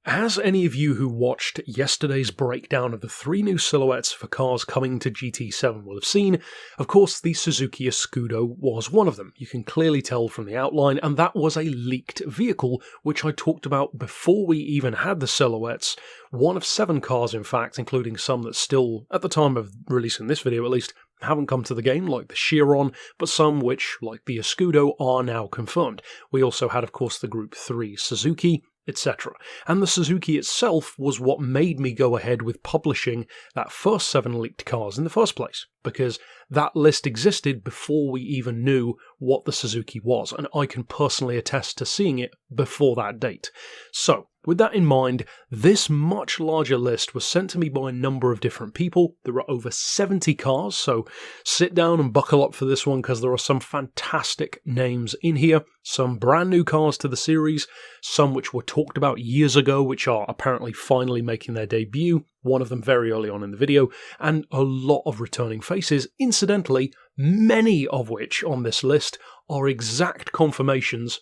As any of you who watched yesterday's breakdown of the 3 new silhouettes for cars coming to GT7 will have seen, of course the Suzuki Escudo was one of them. You can clearly tell from the outline, and that was a leaked vehicle, which I talked about before we even had the silhouettes. One of 7 cars, in fact, including some that still, at the time of releasing this video at least, haven't come to the game, like the Chiron, but some which, like the Escudo, are now confirmed. We also had, of course, the Group 3 Suzuki, etc. And the Suzuki itself was what made me go ahead with publishing that first 7 leaked cars in the first place, because that list existed before we even knew what the Suzuki was, and I can personally attest to seeing it before that date. So, with that in mind, this much larger list was sent to me by a number of different people. There are over 70 cars, so sit down and buckle up for this one because there are some fantastic names in here. Some brand new cars to the series, some which were talked about years ago, which are apparently finally making their debut, one of them very early on in the video, and a lot of returning faces, incidentally, many of which on this list are exact confirmations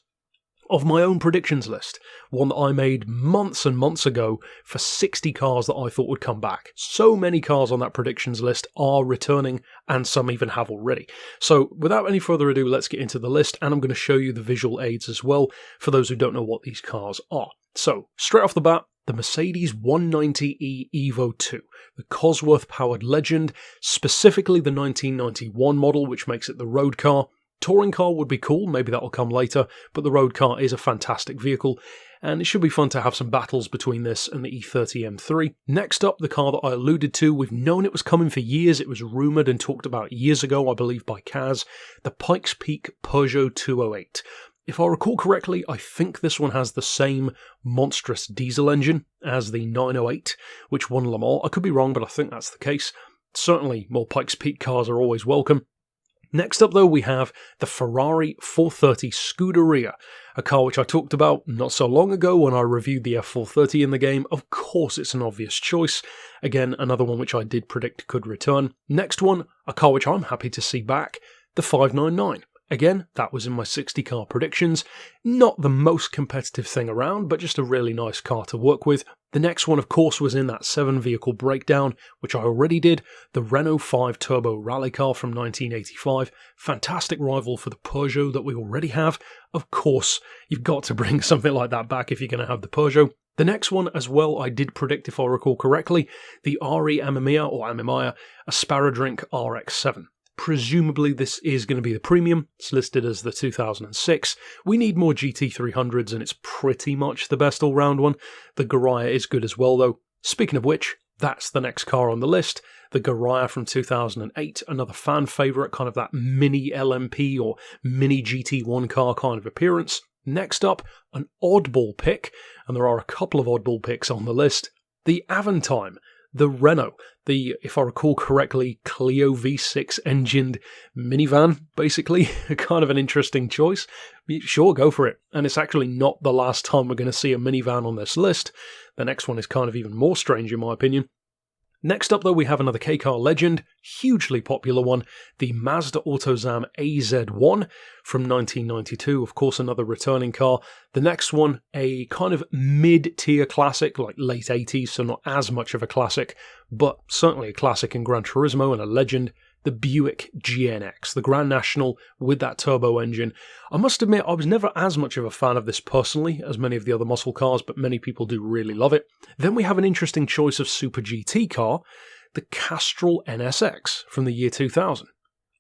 of my own predictions list, one that I made months and months ago for 60 cars that I thought would come back. So many cars on that predictions list are returning, and some even have already. So without any further ado, let's get into the list, and I'm going to show you the visual aids as well for those who don't know what these cars are. So, straight off the bat, the Mercedes 190e Evo 2, the Cosworth-powered legend, specifically the 1991 model, which makes it the road car. Touring car would be cool, maybe that'll come later, but the road car is a fantastic vehicle, and it should be fun to have some battles between this and the E30 M3. Next up, the car that I alluded to, we've known it was coming for years, it was rumoured and talked about years ago, I believe by Kaz, the Pikes Peak Peugeot 208. If I recall correctly, I think this one has the same monstrous diesel engine as the 908, which won Le Mans. I could be wrong, but I think that's the case. Certainly, more Pikes Peak cars are always welcome. Next up, though, we have the Ferrari 430 Scuderia, a car which I talked about not so long ago when I reviewed the F430 in the game. Of course, it's an obvious choice. Again, another one which I did predict could return. Next one, a car which I'm happy to see back, the 599. Again, that was in my 60 car predictions. Not the most competitive thing around, but just a really nice car to work with. The next one, of course, was in that 7 vehicle breakdown, which I already did, the Renault 5 Turbo rally car from 1985. Fantastic rival for the Peugeot that we already have. Of course, you've got to bring something like that back if you're going to have the Peugeot. The next one as well, I did predict, if I recall correctly, the RE Amamiya Asparadraink RX-7. Presumably this is going to be the premium. It's listed as the 2006. We need more GT300s and it's pretty much the best all-round one. The Gt-R is good as well though. Speaking of which, that's the next car on the list. The Gt-R from 2008, another fan favourite, kind of that mini LMP or mini GT1 car kind of appearance. Next up, an oddball pick, and there are a couple of oddball picks on the list. The Aventime. The Renault, the, if I recall correctly, Clio V6 engined minivan, basically, kind of an interesting choice. Sure, go for it. And it's actually not the last time we're going to see a minivan on this list. The next one is kind of even more strange in my opinion. Next up though, we have another K-car legend, hugely popular one, the Mazda Autozam AZ1 from 1992, of course another returning car. The next one, a kind of mid-tier classic, like late 80s, so not as much of a classic, but certainly a classic in Gran Turismo and a legend, the Buick GNX, the Grand National with that turbo engine. I must admit, I was never as much of a fan of this personally as many of the other muscle cars, but many people do really love it. Then we have an interesting choice of Super GT car, the Castrol NSX from the year 2000.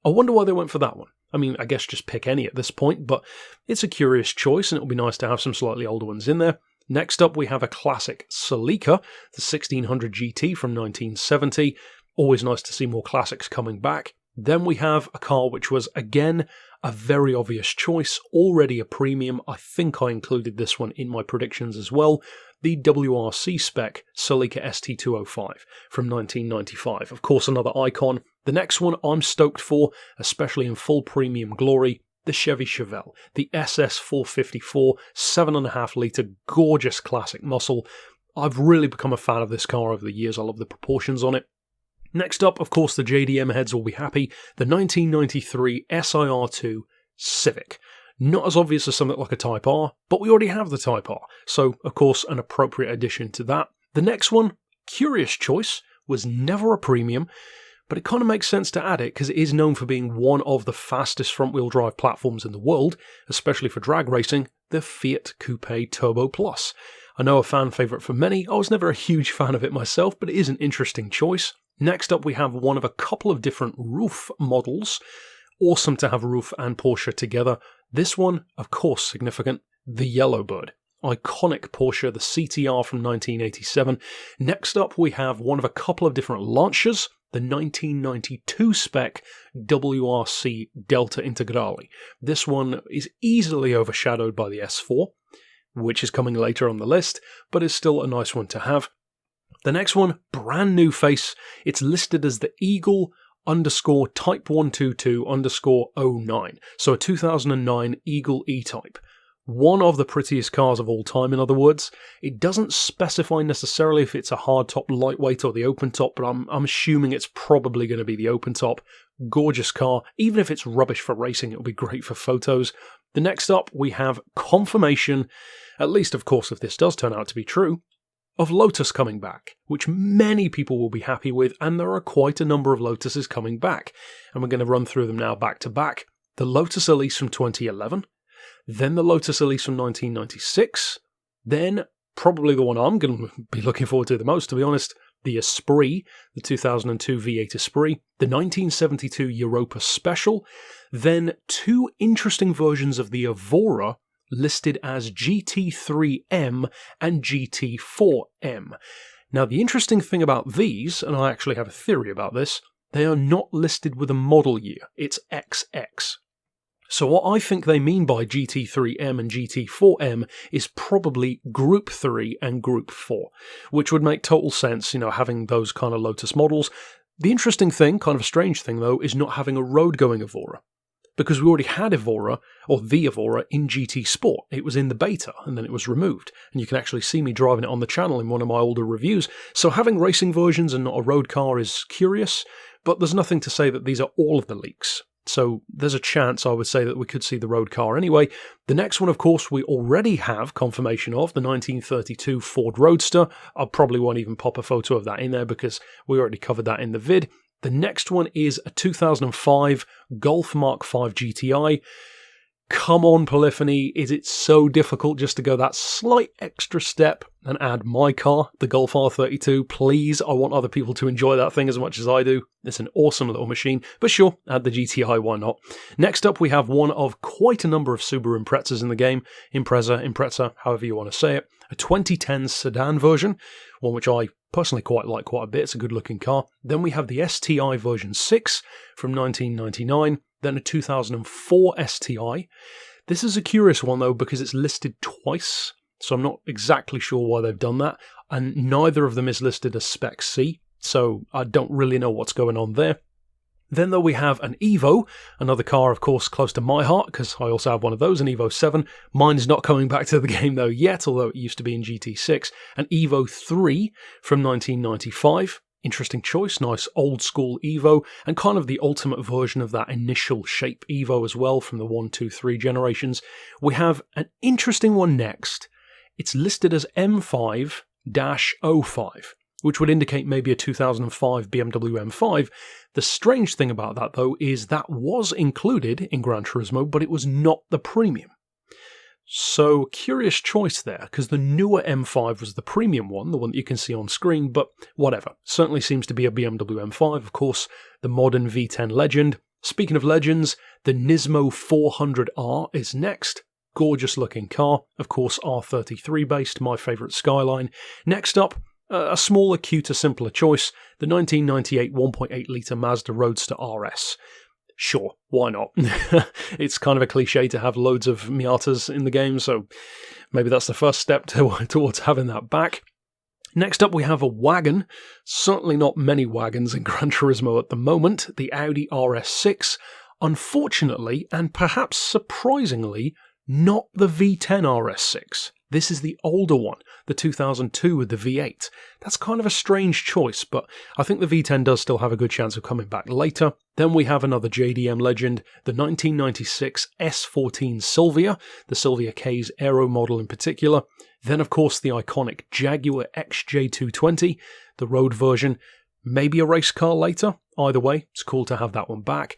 I wonder why they went for that one. I mean, I guess just pick any at this point, but it's a curious choice and it'll be nice to have some slightly older ones in there. Next up, we have a classic Celica, the 1600 GT from 1970. Always nice to see more classics coming back. Then we have a car which was, again, a very obvious choice, already a premium. I think I included this one in my predictions as well. The WRC spec Celica ST205 from 1995. Of course, another icon. The next one I'm stoked for, especially in full premium glory, the Chevy Chevelle, the SS454 7.5 litre gorgeous classic muscle. I've really become a fan of this car over the years. I love the proportions on it. Next up, of course, the JDM heads will be happy, the 1993 SIR2 Civic. Not as obvious as something like a Type R, but we already have the Type R, so of course an appropriate addition to that. The next one, curious choice, was never a premium, but it kind of makes sense to add it because it is known for being one of the fastest front-wheel drive platforms in the world, especially for drag racing, the Fiat Coupe Turbo Plus. I know a fan favourite for many. I was never a huge fan of it myself, but it is an interesting choice. Next up, we have one of a couple of different roof models. Awesome to have roof and Porsche together. This one, of course, significant, the Yellowbird. Iconic Porsche, the CT-R from 1987. Next up, we have one of a couple of different launchers, the 1992 spec WRC Delta Integrale. This one is easily overshadowed by the S4, which is coming later on the list, but is still a nice one to have. The next one, brand new face. It's listed as the Eagle _Type 122_09. So a 2009 Eagle E-Type. One of the prettiest cars of all time, in other words. It doesn't specify necessarily if it's a hardtop, lightweight, or the open top, but I'm assuming it's probably going to be the open top. Gorgeous car. Even if it's rubbish for racing, it'll be great for photos. The next up, we have confirmation, at least of course if this does turn out to be true, of Lotus coming back, which many people will be happy with, and there are quite a number of Lotuses coming back, and we're going to run through them now back to back. The Lotus Elise from 2011, then the Lotus Elise from 1996, then probably the one I'm going to be looking forward to the most, to be honest, the Esprit, the 2002 V8 Esprit, the 1972 Europa Special, then two interesting versions of the Evora, listed as GT3M and GT4M. Now, the interesting thing about these, and I actually have a theory about this, they are not listed with a model year. It's XX. So what I think they mean by GT3M and GT4M is probably Group 3 and Group 4, which would make total sense, having those kind of Lotus models. The interesting thing, kind of a strange thing though, is not having a road-going Evora. Because we already had Evora, or the Evora, in GT Sport. It was in the beta, and then it was removed. And you can actually see me driving it on the channel in one of my older reviews. So having racing versions and not a road car is curious, but there's nothing to say that these are all of the leaks. So there's a chance, I would say, that we could see the road car anyway. The next one, of course, we already have confirmation of, the 1932 Ford Roadster. I probably won't even pop a photo of that in there because we already covered that in the vid. The next one is a 2005 Golf Mark V GTI. Come on, Polyphony, is it so difficult just to go that slight extra step and add my car, the Golf R32? Please, I want other people to enjoy that thing as much as I do. It's an awesome little machine, but sure, add the GTI, why not? Next up, we have one of quite a number of Subaru Imprezas in the game. Impreza, however you want to say it. A 2010 sedan version, one which I personally quite like quite a bit. It's a good looking car. Then we have the STI version 6 from 1999. Then a 2004 STI. This is a curious one though because it's listed twice, so I'm not exactly sure why they've done that, and neither of them is listed as Spec C, so I don't really know what's going on there. Then though we have an Evo, another car of course close to my heart because I also have one of those, an Evo 7. Mine is not coming back to the game though yet, although it used to be in GT6. An Evo 3 from 1995. Interesting choice, nice old school Evo, and kind of the ultimate version of that initial shape Evo as well from the 1, 2, 3 generations. We have an interesting one next. It's listed as M5-05, which would indicate maybe a 2005 BMW M5. The strange thing about that though is that was included in Gran Turismo, but it was not the premium. So, curious choice there, because the newer M5 was the premium one, the one that you can see on screen, but whatever. Certainly seems to be a BMW M5, of course, the modern V10 legend. Speaking of legends, the Nismo 400R is next. Gorgeous looking car, of course R33 based, my favourite Skyline. Next up, a smaller, cuter, simpler choice, the 1998 1.8 litre Mazda Roadster RS. Sure, why not? It's kind of a cliche to have loads of Miatas in the game, so maybe that's the first step towards having that back. Next up we have a wagon, certainly not many wagons in Gran Turismo at the moment, the Audi RS6, unfortunately, and perhaps surprisingly, not the V10 RS6. This is the older one, the 2002 with the V8. That's kind of a strange choice, but I think the V10 does still have a good chance of coming back later. Then we have another JDM legend, the 1996 S14 Silvia, the Silvia K's Aero model in particular. Then, of course, the iconic Jaguar XJ220, the road version. Maybe a race car later. Either way, it's cool to have that one back.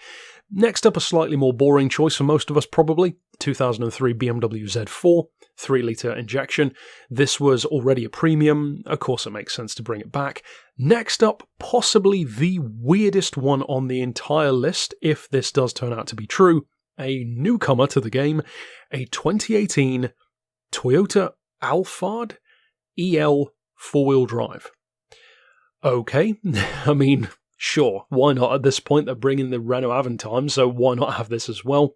Next up, a slightly more boring choice for most of us probably, 2003 BMW Z4, 3-litre injection. This was already a premium, of course it makes sense to bring it back. Next up, possibly the weirdest one on the entire list, if this does turn out to be true, a newcomer to the game, a 2018 Toyota Alphard EL 4-wheel drive. Okay, I mean, sure, why not? At this point, they're bringing the Renault Aventime, so why not have this as well?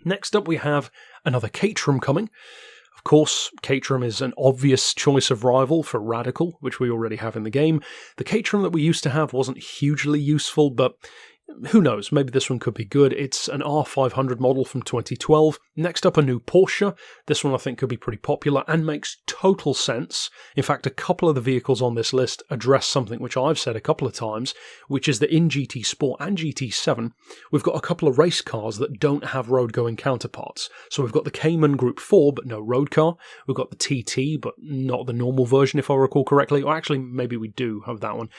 Next up, we have another Caterham coming. Of course, Caterham is an obvious choice of rival for Radical, which we already have in the game. The Caterham that we used to have wasn't hugely useful, but who knows, maybe this one could be good. It's an R500 model from 2012. Next up, a new Porsche. This one I think could be pretty popular and makes total sense. In fact, a couple of the vehicles on this list address something which I've said a couple of times, which is that in GT Sport and GT7, we've got a couple of race cars that don't have road-going counterparts. So we've got the Cayman Group 4, but no road car. We've got the TT, but not the normal version, if I recall correctly. Or actually, maybe we do have that one.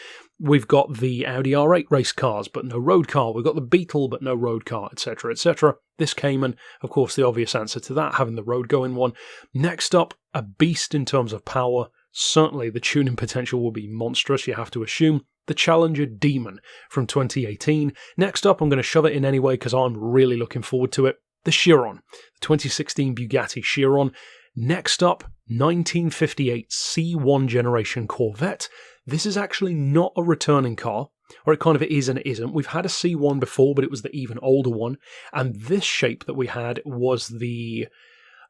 We've got the Audi R8 race cars, but no road car. We've got the Beetle, but no road car, etc., etc. This Cayman, of course, the obvious answer to that, having the road-going one. Next up, a beast in terms of power. Certainly, the tuning potential will be monstrous, you have to assume. The Challenger Demon from 2018. Next up, I'm going to shove it in anyway because I'm really looking forward to it. The Chiron, the 2016 Bugatti Chiron. Next up, 1958 C1 Generation Corvette. This is actually not a returning car, or it kind of is and it isn't. We've had a C1 before, but it was the even older one, and this shape that we had was the...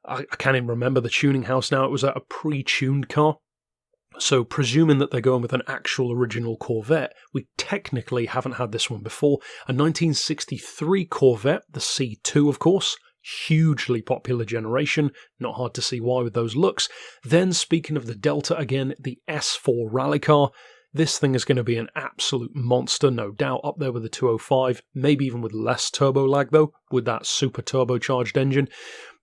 I can't even remember the tuning house now. It was a pre-tuned car. So presuming that they're going with an actual original Corvette, we technically haven't had this one before. A 1963 Corvette, the C2 of course, hugely popular generation, not hard to see why with those looks. Then speaking of the Delta again, the S4 rally car. This thing is going to be an absolute monster, no doubt, up there with the 205, maybe even with less turbo lag though, with that super turbocharged engine.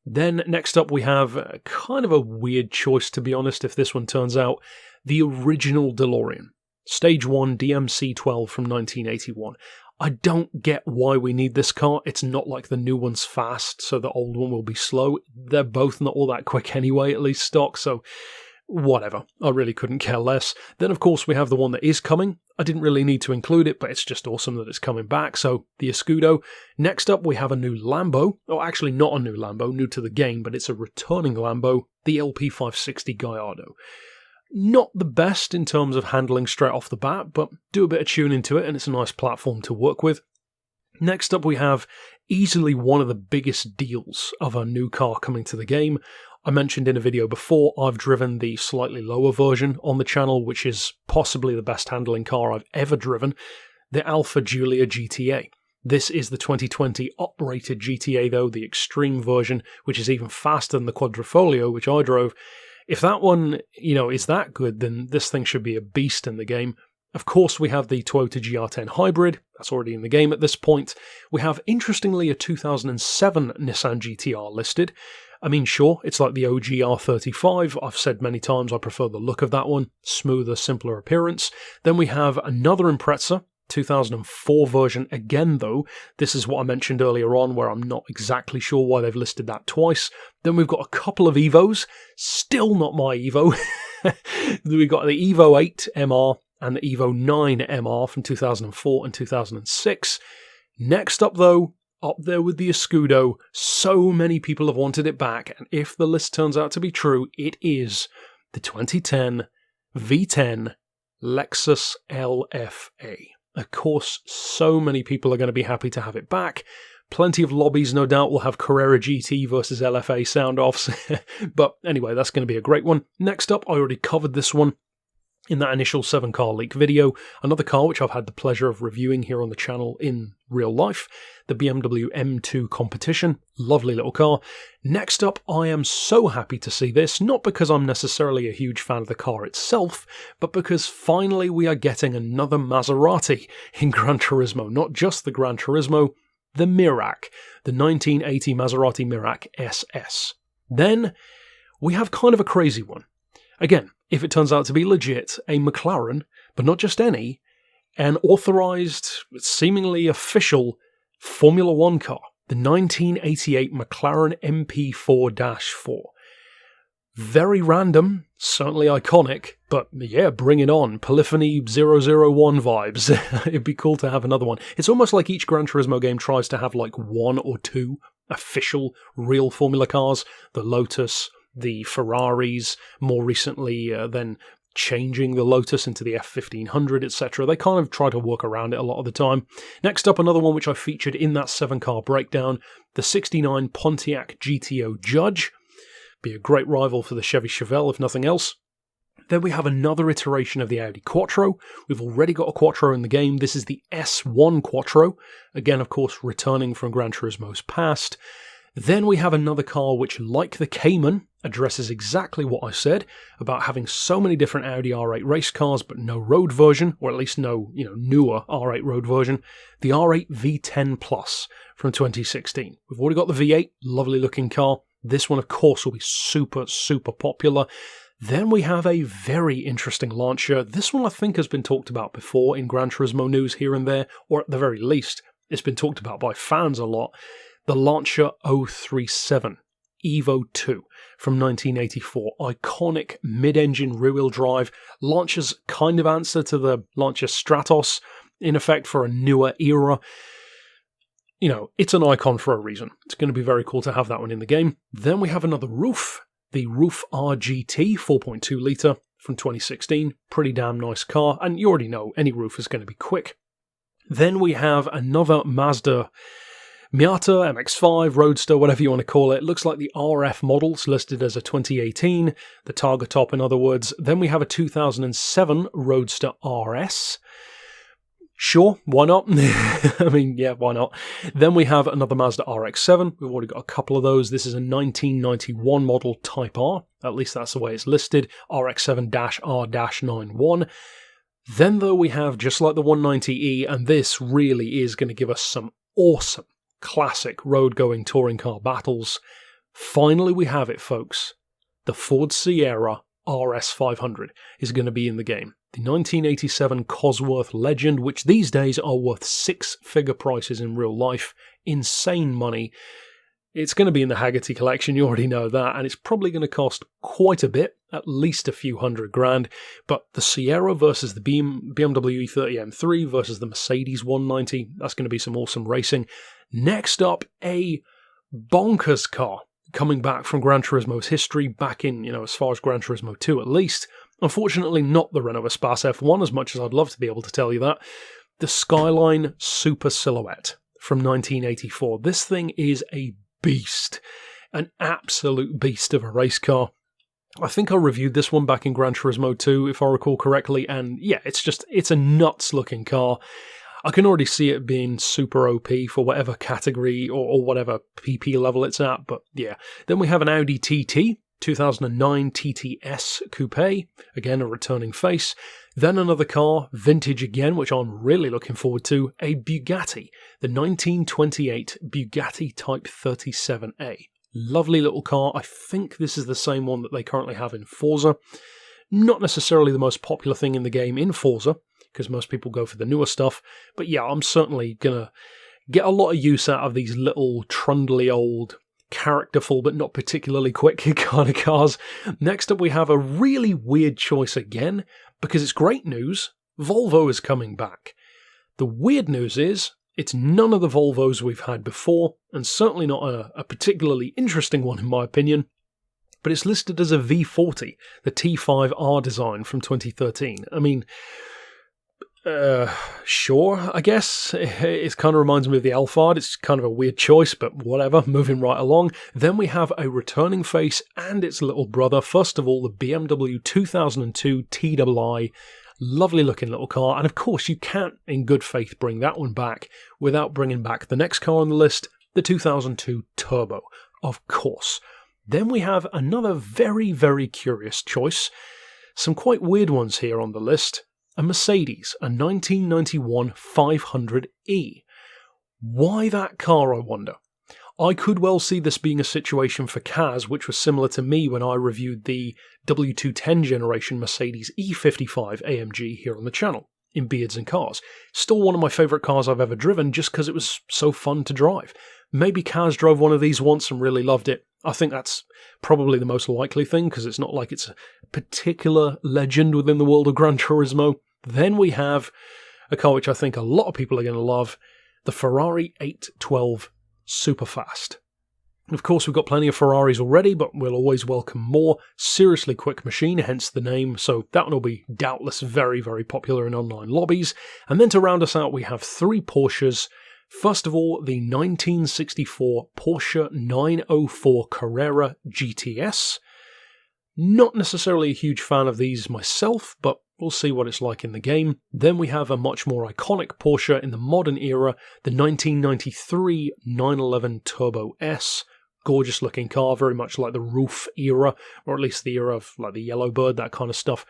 Then next up we have kind of a weird choice to be honest if this one turns out, the original DeLorean. Stage 1 DMC-12 from 1981. I don't get why we need this car. It's not like the new one's fast, so the old one will be slow. They're both not all that quick anyway, at least stock, so whatever. I really couldn't care less. Then, of course, we have the one that is coming. I didn't really need to include it, but it's just awesome that it's coming back, so the Escudo. Next up, we have a new Lambo. Oh, actually, not a new Lambo, new to the game, but it's a returning Lambo, the LP560 Gallardo. Not the best in terms of handling straight off the bat, but do a bit of tuning to it and it's a nice platform to work with. Next up we have easily one of the biggest deals of a new car coming to the game. I mentioned in a video before, I've driven the slightly lower version on the channel, which is possibly the best handling car I've ever driven, the Alfa Giulia GTA. This is the 2020 uprated GTA though, the extreme version, which is even faster than the Quadrifoglio, which I drove. If that one, is that good, then this thing should be a beast in the game. Of course, we have the Toyota GR10 Hybrid. That's already in the game at this point. We have, interestingly, a 2007 Nissan Gt-R listed. I mean, sure, it's like the OG R35. I've said many times I prefer the look of that one. Smoother, simpler appearance. Then we have another Impreza. 2004 version again though. This is what I mentioned earlier on where I'm not exactly sure why they've listed that twice. Then we've got a couple of Evos, still not my Evo. We've got the Evo 8 MR and the Evo 9 MR from 2004 and 2006. Next up though, up there with the Escudo, so many people have wanted it back, and if the list turns out to be true, it is the 2010 V10 Lexus LFA. Of course, so many people are going to be happy to have it back. Plenty of lobbies, no doubt, will have Carrera GT versus LFA sound-offs. But anyway, that's going to be a great one. Next up, I already covered this one. in that initial 7-car leak video. Another car which I've had the pleasure of reviewing here on the channel in real life, the Bmw M2 Competition. Lovely little car. Next up, I am so happy to see this, not because I'm necessarily a huge fan of the car itself, but because finally we are getting another Maserati in Gran Turismo. Not just the Gran Turismo, the Mirac, the 1980 Maserati Mirac SS. Then we have kind of a crazy one. Again, if it turns out to be legit, a McLaren, but not just any, an authorised, seemingly official Formula 1 car, the 1988 McLaren MP4-4. Very random, certainly iconic, but yeah, bring it on. Polyphony 001 vibes. It'd be cool to have another one. It's almost like each Gran Turismo game tries to have like one or two official, real Formula cars. The Lotus, the Ferraris, more recently then changing the Lotus into the F1500, etc. They kind of try to work around it a lot of the time. Next up, another one which I featured in that 7-car breakdown, the 69 Pontiac GTO Judge. Be a great rival for the Chevy Chevelle, if nothing else. Then we have another iteration of the Audi Quattro. We've already got a Quattro in the game. This is the S1 Quattro. Again, of course, returning from Gran Turismo's past. Then we have another car which, like the Cayman, addresses exactly what I said about having so many different Audi R8 race cars but no road version, or at least no, newer R8 road version. The R8 V10 Plus from 2016. We've already got the V8, lovely looking car. This one, of course, will be super, super popular. Then we have a very interesting Lancia. This one I think has been talked about before in Gran Turismo news here and there, or at the very least, it's been talked about by fans a lot. The Lancia 037 Evo 2 from 1984. Iconic mid-engine rear-wheel drive. Lancia's kind of answer to the Lancia Stratos, in effect, for a newer era. It's an icon for a reason. It's going to be very cool to have that one in the game. Then we have another Roof, the Roof RGT 4.2 litre from 2016. Pretty damn nice car, and you already know any Roof is going to be quick. Then we have another Mazda Miata, MX-5, Roadster, whatever you want to call it. Looks like the RF model's listed as a 2018, the Targa Top in other words. Then we have a 2007 Roadster RS. Sure, why not? I mean, yeah, why not? Then we have another Mazda RX-7. We've already got a couple of those. This is a 1991 model Type R. At least that's the way it's listed. RX-7-R-91. Then, though, we have, just like the 190E, and this really is going to give us some awesome classic road-going touring car battles. Finally, we have it, folks. The Ford Sierra RS500 is going to be in the game. The 1987 Cosworth Legend, which these days are worth 6-figure prices in real life. Insane money. It's going to be in the Haggerty collection, you already know that, and it's probably going to cost quite a bit, at least a few $100,000. But the Sierra versus the BMW E30 M3 versus the Mercedes 190, that's going to be some awesome racing. Next up, a bonkers car coming back from Gran Turismo's history, back in, as far as Gran Turismo 2 at least. Unfortunately, not the Renault Espace F1, as much as I'd love to be able to tell you that. The Skyline Super Silhouette from 1984. This thing is a beast, an absolute beast of a race car. I think I reviewed this one back in Gran Turismo 2, if I recall correctly, and yeah, it's a nuts looking car. I can already see it being super OP for whatever category or whatever PP level it's at, but yeah. Then we have an Audi TT, 2009 TTS Coupe, again a returning face. Then another car, vintage again, which I'm really looking forward to, a Bugatti, the 1928 Bugatti Type 37A. Lovely little car. I think this is the same one that they currently have in Forza. Not necessarily the most popular thing in the game in Forza, because most people go for the newer stuff. But yeah, I'm certainly going to get a lot of use out of these little trundly old, characterful but not particularly quick kind of cars. Next up we have a really weird choice again, because it's great news. Volvo is coming back. The weird news is, it's none of the Volvos we've had before, and certainly not a particularly interesting one in my opinion, but it's listed as a V40, the T5R design from 2013. I mean, Sure, I guess. It kind of reminds me of the Alphard. It's kind of a weird choice, but whatever, moving right along. Then we have a returning face and its little brother. First of all, the BMW 2002 TII. Lovely looking little car, and of course you can't, in good faith, bring that one back without bringing back the next car on the list, the 2002 Turbo, of course. Then we have another very, very curious choice. Some quite weird ones here on the list. A Mercedes, a 1991 500e. Why that car, I wonder? I could well see this being a situation for Kaz, which was similar to me when I reviewed the W210 generation Mercedes E55 AMG here on the channel, in Beards and Cars. Still one of my favourite cars I've ever driven, just because it was so fun to drive. Maybe Kaz drove one of these once and really loved it. I think that's probably the most likely thing, because it's not like it's a particular legend within the world of Gran Turismo. Then we have a car which I think a lot of people are going to love, the Ferrari 812 Superfast. Of course, we've got plenty of Ferraris already, but we'll always welcome more. Seriously quick machine, hence the name, so that one will be doubtless very, very popular in online lobbies. And then to round us out, we have three Porsches. First of all, the 1964 Porsche 904 Carrera GTS. Not necessarily a huge fan of these myself, but we'll see what it's like in the game. Then we have a much more iconic Porsche in the modern era, the 1993 911 Turbo S. Gorgeous looking car, very much like the Roof era, or at least the era of like the Yellowbird, that kind of stuff.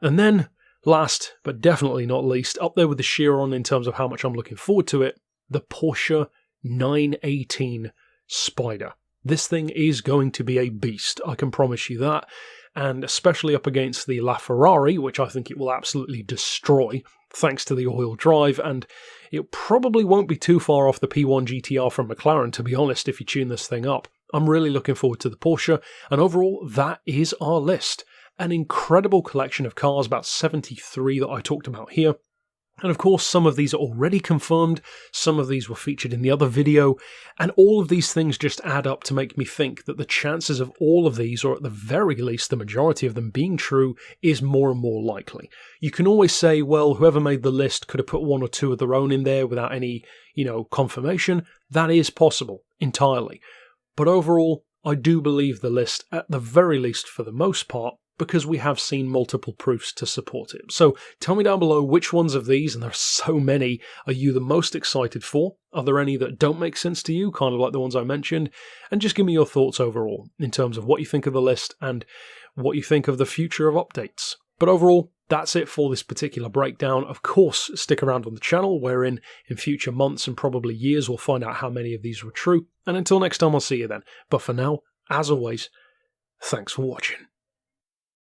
And then, last but definitely not least, up there with the Chiron in terms of how much I'm looking forward to it, the Porsche 918 Spider. This thing is going to be a beast, I can promise you that, and especially up against the LaFerrari, which I think it will absolutely destroy, thanks to the all-wheel drive, and it probably won't be too far off the P1 GT-R from McLaren, to be honest, if you tune this thing up. I'm really looking forward to the Porsche, and overall, that is our list. An incredible collection of cars, about 73 that I talked about here. And of course, some of these are already confirmed, some of these were featured in the other video, and all of these things just add up to make me think that the chances of all of these, or at the very least the majority of them being true, is more and more likely. You can always say, well, whoever made the list could have put one or two of their own in there without any, confirmation. That is possible, entirely. But overall, I do believe the list, at the very least for the most part, because we have seen multiple proofs to support it. So tell me down below which ones of these, and there are so many, are you the most excited for? Are there any that don't make sense to you, kind of like the ones I mentioned? And just give me your thoughts overall, in terms of what you think of the list and what you think of the future of updates. But overall, that's it for this particular breakdown. Of course, stick around on the channel, wherein in future months and probably years we'll find out how many of these were true. And until next time, I'll see you then. But for now, as always, thanks for watching.